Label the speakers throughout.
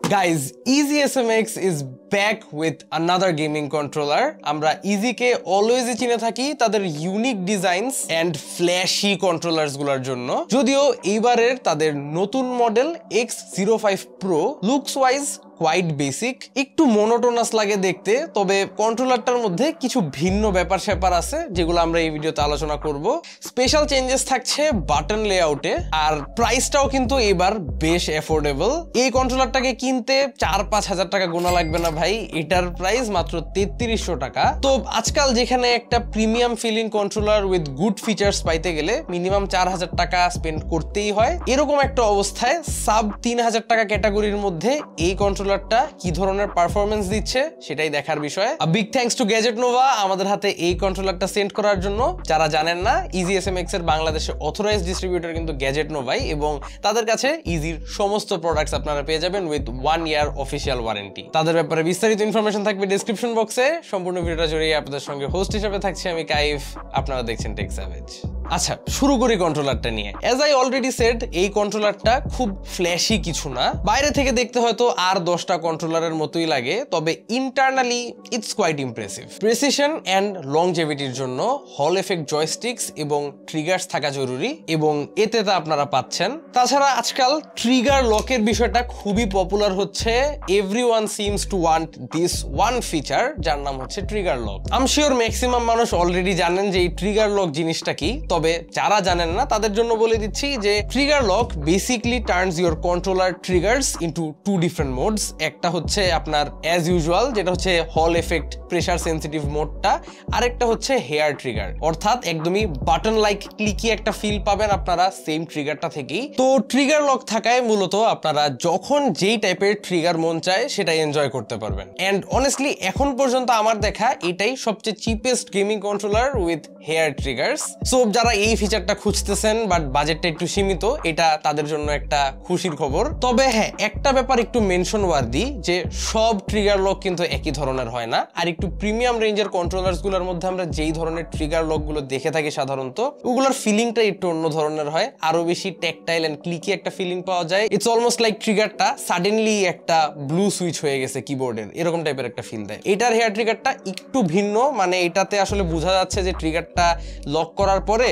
Speaker 1: Guys, Easy SMX is back with another gaming controller. আমরা Easy কে always চিনে থাকি তাদের unique designs and flashy controllers গুলোর জন্য। যদিও এইবারের তাদের নতুন model X05 Pro looks wise quite basic, একটু মোনোটোনাস লাগে দেখতে, তবে কন্ট্রোলারটার মধ্যে কিছু ভিন্ন ব্যাপার স্যাপার আছে যেগুলো আমরা এই ভিডিওতে আলোচনা করব। স্পেশাল চেঞ্জেস থাকছে বাটন লেআউটে, আর প্রাইসটাও কিন্তু এবার বেশ অ্যাফোর্ডেবল। এই কন্ট্রোলারটাকে কিনতে 4-5 হাজার টাকা গোনা লাগবে না ভাই, এটার প্রাইস মাত্র 3300 টাকা। তো আজকাল যেখানে একটা premium feeling controller with good features পাইতে গেলে মিনিমাম 4000 টাকা স্পেন্ড করতেই হয়, এরকম একটা অবস্থায় সাব 3000 টাকা ক্যাটাগরির মধ্যে এই কন্ট্রোলারটা কি ধরনের পারফরম্যান্স দিচ্ছে সেটাই দেখার বিষয়। Big thanks to gadget Nova আমাদের হাতে এই কন্ট্রোলারটা সেন্ড করার জন্য। যারা জানেন না, ইজি এসএমএক্স এর বাংলাদেশে অথরাইজড ডিস্ট্রিবিউটর কিন্তু গ্যাজেট নোভাই, এবং তাদের কাছে ইজির সমস্ত প্রোডাক্টস আপনারা পেয়ে যাবেন উইথ 1 ইয়ার অফিসিয়াল ওয়ারেন্টি। তাদের ব্যাপারে বিস্তারিত ইনফরমেশন থাকবে ডেসক্রিপশন বক্সে। সম্পূর্ণ ভিডিওটা জুড়ে আপনাদের সঙ্গে হোস্ট হিসেবে থাকছি আমি কাইফ, আপনারা দেখছেন টেক স্যাভেজ। আচ্ছা, শুরু করি কন্ট্রোলারটা নিয়ে। অ্যাজ আই অলরেডি সেড, এই কন্ট্রোলারটা খুব ফ্ল্যাশি কিছু না। বাইরে থেকে দেখতে হয়তো আর 10টা কন্ট্রোলারের মতোই লাগে, তবে internally it's quite impressive. Precision and লংজেভিটির জন্য হল এফেক্ট জয়স্টিক্স এবং ট্রিগার্স থাকা জরুরি, এবং এতে তা আপনারা পাচ্ছেন। তাছাড়া আজকাল ট্রিগার লকের বিষয়টা খুবই পপুলার হচ্ছে। Everyone seems to want this one feature, যার নাম হচ্ছে trigger lock. I am sure maximum মানুষ অলরেডি জানেন যে এই ট্রিগার লক জিনিসটা কি, তবে যারা জানেন না তাদের জন্য বলে দিচ্ছি যে trigger lock basically turns your controller triggers into 2 different modes. একটা হচ্ছে আপনার অ্যাজ ইউজুয়াল, যেটা হচ্ছে হল এফেক্ট প্রেসার সেন্সিটিভ মোডটা, আরেকটা হচ্ছে হেয়ার ট্রিগার, অর্থাৎ একদমই বাটন লাইক ক্লিকি একটা ফিল পাবেন আপনারা সেম ট্রিগারটা থেকেই। তো ট্রিগার লক থাকায় মূলত আপনারা যখন যেই টাইপের ট্রিগার মন চায় সেটাই এনজয় করতে পারবেন। এন্ড অনেস্টলি এখন পর্যন্ত আমার দেখা এটাই সবচেয়ে cheapest gaming controller with hair triggers. So যারা এই ফিচারটা খুঁজতেছেন বাট বাজেটটা একটু সীমিত, এটা তাদের জন্য একটা খুশির খবর। তবে হ্যাঁ, একটা ব্যাপার একটু মেনশন ওয়ার্দি, যে সব ট্রিগার লক কিন্তু একই ধরনের হয় না। আর একটু প্রিমিয়াম রেঞ্জের কন্ট্রোলারস গুলোর মধ্যে আমরা যেই ধরনের ট্রিগার লক গুলো দেখে থাকি সাধারণত, ওগুলোর ফিলিংটা একটু অন্য ধরনের হয়, আরো বেশি ট্যাকটাইল এন্ড ক্লিকি একটা ফিলিং পাওয়া যায়। ইটস অলমোস্ট লাইক ট্রিগারটা সাডেনলি একটা ব্লু সুইচ হয়ে গেছে কিবোর্ডের, এরকম টাইপের একটা ফিল দেয়। এটার হেয়ার ট্রিগারটা একটু ভিন্ন, মানে এটাতে আসলে বোঝা যাচ্ছে যে ট্রিগারটা লক করার পরে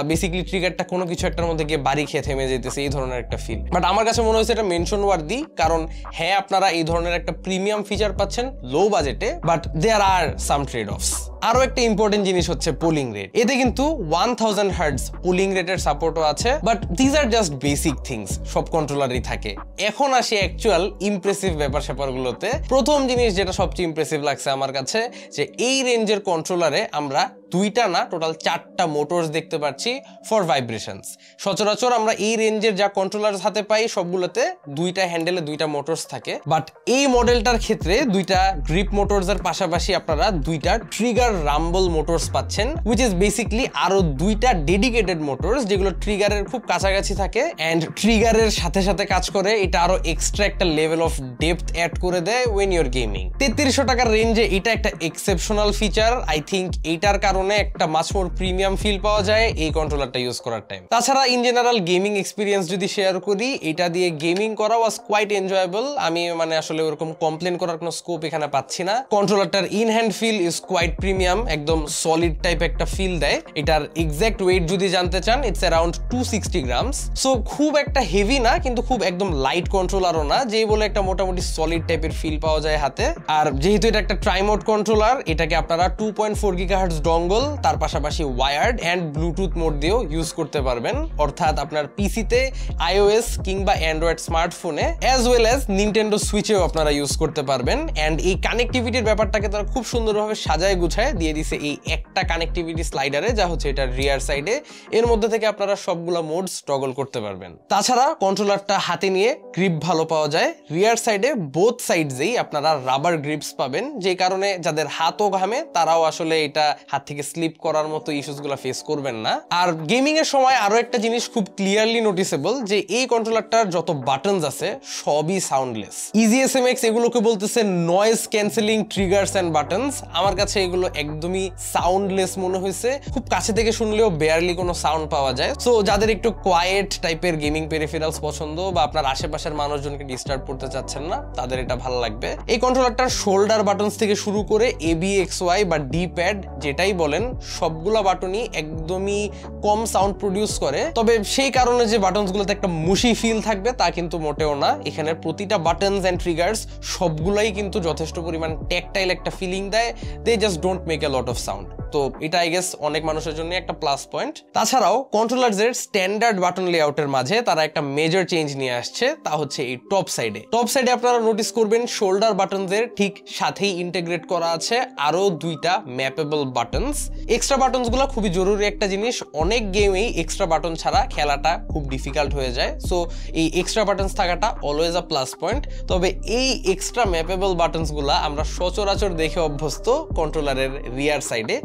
Speaker 1: বেসিক্যালি ট্রিগারটা কোনো কিছু একটার মধ্যে গিয়ে বাড়ি খেয়ে থেমে যেতেছে, এই ধরনের একটা ফিল। বাট আমার কাছে মনে হয়েছে এটা মেনশন ওয়ার্দি, কারণ হ্যাঁ আপনারা এই ধরনের একটা প্রিমিয়াম ফিচার পাচ্ছেন লো বাজেটে, but there R some trade অফস। আরো একটা ইম্পর্টেন্ট জিনিস হচ্ছে পুলিং রেট। এতে কিন্তু 1000 হার্টজ পুলিং রেটের সাপোর্টও আছে, but these are just basic things, সব কন্ট্রোলারই থাকে। এখন আসি অ্যাকচুয়াল ইমপ্রেসিভ ব্যাপার স্যাপারগুলোতে। প্রথম জিনিস যেটা সবচেয়ে ইমপ্রেসিভ লাগছে আমার কাছে, যে এই রেঞ্জের কন্ট্রোলারে আমরা 2টা না টোটাল 4টা মোটরস দেখতে পাচ্ছি ফর ভাইব্রেশনস। সচরাচর আমরা এই রেঞ্জের যা কন্ট্রোলার হাতে পাই সবগুলোতে 2টা হ্যান্ডেলে 2টা মোটরস থাকে, বাট এই মডেলটার ক্ষেত্রে 2টা গ্রিপ মোটরস এর পাশাপাশি আপনারা 2টা ট্রিগার রাম্বল মোটরস পাচ্ছেন, হুইচ ইজ বেসিক্যালি আরো 2টা ডেডিকেটেড মোটরস যেগুলো ট্রিগারের খুব কাছাকাছি থাকে এন্ড ট্রিগারের সাথে সাথে কাজ করে। এটা আরো এক্সট্রা একটা লেভেল অফ ডেপথ অ্যাড করে দেয় ওয়েন ইউর গেমিং। 3300 টাকার রেঞ্জে এটা একটা এক্সেপশনাল ফিচার। আই থিঙ্ক এইটার কারণে একটা মাচ মোর প্রিমিয়াম ফিল পাওয়া যায় এই কন্ট্রোলারটা ইউজ করার টাইম। তাছাড়া ইন জেনারেল গেমিং এক্সপিরিয়েন্স যদি শেয়ার করি, এটা দিয়ে গেমিং করা ওয়াজ কোয়াইট এনজয়েবল। আমি মানে আসলে ওরকম কমপ্লেন করার কোনো স্কোপ এখানে পাচ্ছি না। কন্ট্রোলারটার in hand feel is quite premium, একদম সলিড টাইপ একটা ফিল দেয়। এটার এক্সাক্ট ওয়েট যদি জানতে চান, ইটস অ্যারাউন্ড 260 গ্রামস। সো খুব একটা হেভি না, কিন্তু খুব একদম লাইট কন্ট্রোলারও না, যেই বলে একটা মোটামুটি সলিড টাইপের ফিল পাওয়া যায় হাতে। আর যেহেতু এটা একটা ট্রাইমোড কন্ট্রোলার, এটাকে আপনারা 2.4 গিগাহার্টজ ডঙ্গল, তার পাশাপাশি ওয়ায়ার্ড এন্ড ব্লুটুথ মোড দিয়েও ইউজ করতে পারবেন। অর্থাৎ আপনার পিসিতে, আইওএস কিংবা অ্যান্ড্রয়েড স্মার্টফোনে অ্যাজ ওয়েল অ্যাজ নিনটেন্ডো সুইচেও আপনারা ইউজ করতে পারবেন। এন্ড এই কানেক্টিভিটির ব্যাপারটাকে তারা খুব সুন্দরভাবে সাজায় গুছায় দিয়ে দিছে এই একটা কানেক্টিভিটি স্লাইডারে, যা হচ্ছে এটা রিয়ার সাইডে। এর মধ্যে থেকে আপনারা সবগুলা মোডস টগল করতে পারবেন। তাছাড়া কন্ট্রোলারটা হাতে নিয়ে গ্রিপ ভালো পাওয়া যায়। রিয়ার সাইডে বোথ সাইডসেই আপনারা রাবার গ্রিপস পাবেন, যে কারণে যাদের হাতও ঘামে তারাও আসলে এটা হাত থেকে স্লিপ করার মতো ইস্যুসগুলো ফেস করবেন না। আর গেমিং এর সময় আরো একটা জিনিস খুব ক্লিয়ারলি নোটিসেবল, যে এই কন্ট্রোলারটার যত বাটনস আছে সবই সাউন্ডলেস। ইজি এসএমএক্স এগুলোকে বলতেছে noise cancelling triggers and buttons. আমার কাছে এগুলো একদমই সাউন্ডলেস মনে হয়েছে, খুব কাছে থেকে শুনলেও বেয়ারলি কোনো সাউন্ড পাওয়া যায়। সো যাদের একটু কোয়াইট টাইপের গেমিং পেরিফেরালস পছন্দ বা আপনার আশেপাশের মানুষজনকে ডিস্টার্ব করতে চাচ্ছেন না, তাদের এটা ভালো লাগবে। এই কন্ট্রোলারটার শোল্ডার বাটনস থেকে শুরু করে ABXY বা ডি প্যাড যেটাই বলেন, সবগুলা বাটনই একদমই কম সাউন্ড প্রডিউস করে। তবে সেই কারণে যে বাটনসগুলোতে একটা মুশি ফিল থাকবে তা কিন্তু মোটেও না। এখানে প্রতিটা বাটনস এন্ড ট্রিগার্স সবগুলাই কিন্তু যথেষ্ট পরিমাণ ট্যাকটাইল একটা ফিলিং দেয়। They just don't make a lot of sound. তো এটা আই গেস অনেক মানুষের জন্য একটা প্লাস পয়েন্ট। তাছাড়াও কন্ট্রোলারসের স্ট্যান্ডার্ড বাটন লেআউটের মাঝে তারা একটা মেজর চেঞ্জ নিয়ে আসছে, তা হচ্ছে এই টপ সাইডে আপনারা নোটিস করবেন শোল্ডার বাটনসের ঠিক সাথেই ইন্টিগ্রেট করা আছে আরো দুইটা ম্যাপেবল বাটনস। এক্সট্রা বাটনসগুলো খুবই জরুরি একটা জিনিস, অনেক গেমেই এক্সট্রা বাটন ছাড়া খেলাটা খুব ডিফিকাল্ট হয়ে যায়। সো এই এক্সট্রা বাটনস থাকাটা অলওয়েজ আ প্লাস পয়েন্ট। তবে এই এক্সট্রা ম্যাপেবল বাটনসগুলো আমরা সচরাচর দেখে অভ্যস্ত কন্ট্রোলারের রিয়ার সাইডে,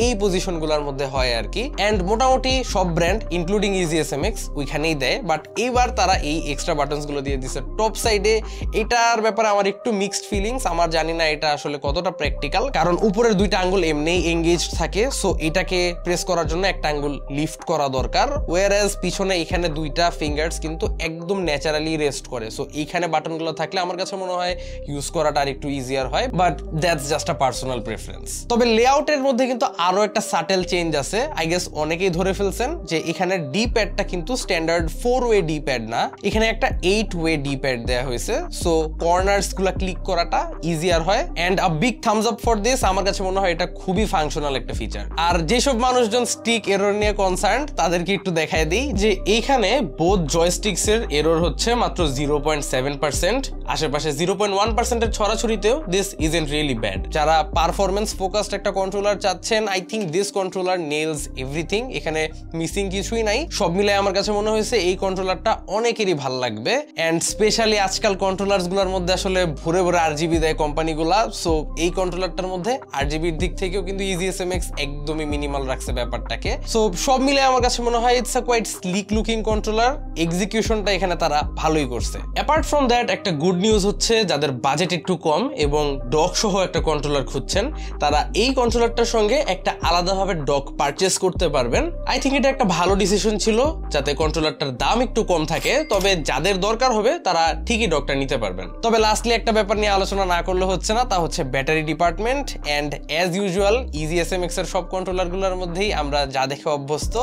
Speaker 1: এই পজিশনগুলোর মধ্যে হয় আর কি। এন্ড মোটামুটি সব ব্র্যান্ড ইনক্লুডিং EasySMX ওইখানেই দেয়, বাট এইবার তারা এই এক্সট্রা বাটনসগুলো দিয়ে দিচ্ছে টপ সাইডে। এটার ব্যাপারে আমার একটু মিক্সড ফিলিংস, আমার জানি না এটা আসলে কতটা প্র্যাকটিক্যাল, কারণ উপরের দুইটা আঙ্গুল এমনিই এঙ্গেজ থাকে। সো এটাকে প্রেস করার জন্য একটা আঙ্গুল লিফট করা দরকার, ওয়ারএজ পিছনে এখানে দুইটা ফিঙ্গার্স কিন্তু একদম ন্যাচারালি রেস্ট করে। সো এইখানে বাটনগুলো থাকলে আমার কাছে মনে হয় ইউজ করাটা আর একটু ইজিয়ার হয়, but that's just a personal preference. তবে লেআউটের মধ্যে কিন্তু আরো একটা সাটেল চেঞ্জ আছে। আই গেস অনেকেই ধরে ফেলছেন যে এখানে ডি প্যাডটা কিন্তু স্ট্যান্ডার্ড 4-ওয়ে ডি প্যাড না, এখানে একটা 8-ওয়ে ডি প্যাড দেওয়া হয়েছে। সো কর্নার্স গুলা ক্লিক করাটা ইজিয়ার হয়। And a big thumbs up for this, আমার কাছে মনে হয় এটা খুবই ফাংশনাল একটা ফিচার। আর যেসব মানুষজন স্টিক এরর নিয়ে কনসার্ন তাদেরকে একটু দেখায় দিই যে এইখানে বোথ জয়স্টিক্স এর এরর হচ্ছে মাত্র 0.7%, আশেপাশে 0.1% এর ছড়াছড়িতেও দিস ইজন্ট রিয়েলি ব্যাড। যারা পারফরমেন্স ফোকাসড একটা কন্ট্রোলার চাচ্ছেন, I think this controller nails everything. এখানে মিসিং কিছুই নাই, সব মিলে আমার কাছে মনে হয়েছে এই কন্ট্রোলারটা অনেকেরই ভালো লাগবে। এন্ড স্পেশালি আজকাল কন্ট্রোলার্স গুলোর মধ্যে আসলে ভরে ভরে RGB দেয় কোম্পানিগুলা। সো এই কন্ট্রোলারটার মধ্যে RGBর দিক থেকেও কিন্তু EasySMX একদমই মিনিমাল রাখছে ব্যাপারটাকে। সো সব মিলে আমার কাছে মনে হয় it's a quite sleek looking controller. এক্সিকিউশনটা এখানে তারা ভালোই করছে। অ্যাপার্ট ফ্রম দ্যাট, একটা গুড নিউজ হচ্ছে যাদের বাজেট একটু কম এবং ডক সহ একটা কন্ট্রোলার খুঁজছেন, তারা এই কন্ট্রোলারটার সঙ্গে একটা আলাদাভাবে ডক পারচেস করতে পারবেন। আই থিঙ্ক এটা একটা ভালো ডিসিশন ছিল, যাতে কন্ট্রোলারটার দাম একটু কম থাকে। তবে যাদের দরকার হবে তারা ঠিকই ডকটা নিতে পারবেন। তবে লাস্টলি একটা ব্যাপার নিয়ে আলোচনা না করলে হচ্ছে না, তা হচ্ছে battery department. And as usual EasySMX এর সব কন্ট্রোলারগুলোর মধ্যেই আমরা যা দেখে অভ্যস্ত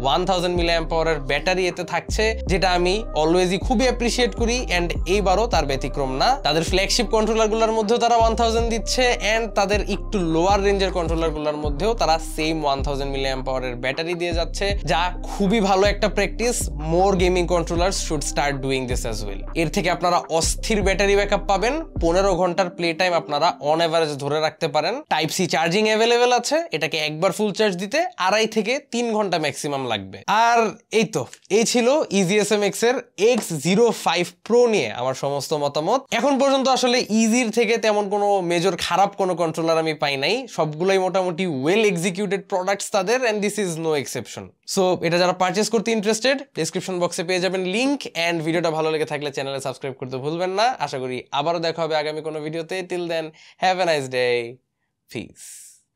Speaker 1: 1000 mAh এর ব্যাটারি এতে থাকছে, যেটা আমি অলওয়েজই খুবই অ্যাপ্রিসিয়েট করি। এন্ড এইবারও তার ব্যতিক্রম না, তাদের ফ্ল্যাগশিপ কন্ট্রোলারগুলোর মধ্যেও তারা 1000 দিচ্ছে। এন্ড তাদের একটু লোয়ার রেঞ্জের কন্ট্রোলারগুলোর মধ্যেও তারা সেম 1000 mAh এর ব্যাটারি দিয়ে যাচ্ছে, যা খুবই ভালো একটা practice. More gaming controllers should start doing this as well. এর থেকে আপনারা অস্থির ব্যাটারি ব্যাকআপ পাবেন, 15 ঘন্টার প্লে টাইম আপনারা অন এভারেজ ধরে রাখতে পারেন। টাইপ সি চার্জিং অ্যাভেলেবেল আছে, এটাকে একবার ফুল চার্জ দিতে 2.5 থেকে 3 ঘন্টা ম্যাক্সিমাম লাগবে। আর এই ছিল EasySMX এর X05 Pro নিয়ে আমার সমস্ত মতামত। এখন পর্যন্ত আসলে ইজির থেকে তেমন কোনো মেজর খারাপ কোনো কন্ট্রোলার আমি পাই নাই, সবগুলাই মোটামুটি ওয়েল এক্সিকিউটেড প্রোডাক্টস তাদের, and this is no exception. So এটা যারা পারচেস করতে ইন্টারেস্টেড, ডেসক্রিপশন বক্সে পেয়ে যাবেন লিংক। এন্ড ভিডিওটা ভালো লেগে থাকলে চ্যানেলে সাবস্ক্রাইব করতে ভুলবেন না। আশা করি আবারও দেখা হবে আগামী কোনো ভিডিওতে। Till then, have a nice day, piece.